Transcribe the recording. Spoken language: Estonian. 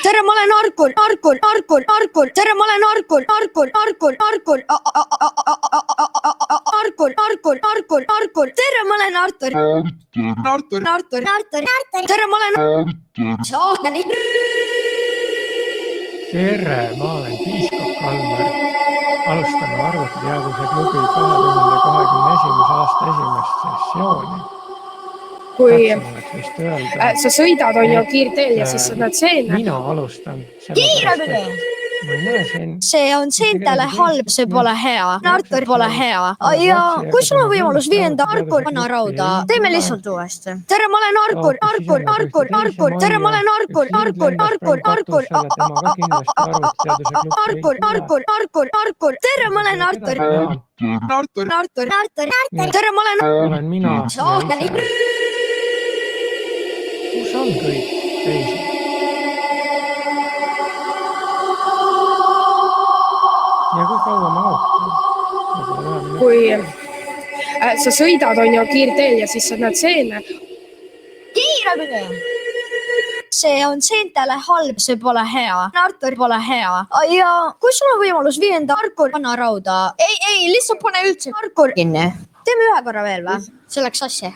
tere, ma olen Arkul. Tere, ma olen Arkul. Tere, ma olen Artur. Tere, ma olen Tere, ma olen piiskop Kalmer. Alustame arvutiteaduse klubi 2021. aasta esimest sessiooni. Kui Täpsemalt vist öelda, sa sõidad on ju kiirteel ja siis sa näed seene. mina alustan. Kiiremini! Ma ei näe siin. See on seentele halb, see pole hea. Artur pole hea. Ja kui sul on võimalus viienda Arkul vana rauda, teeme lihtsalt uuesti. Tere, ma olen Arkul. Tere, ma olen Arkul. Tere, ma olen Artur. Tere, ma olen Olen mina ja ise. Kus on kõik teised? Ja kui kaua ma ootan? Kui sa sõidad on ju kiirteel ja siis sa näed seene. See on seentele halb, see pole hea. Artur pole hea. Ja kui sul on võimalus viienda Arkul vana rauda, ei, lihtsalt pane üldse Arkul kinni. Teeme ühe korra veel või? See läks asja.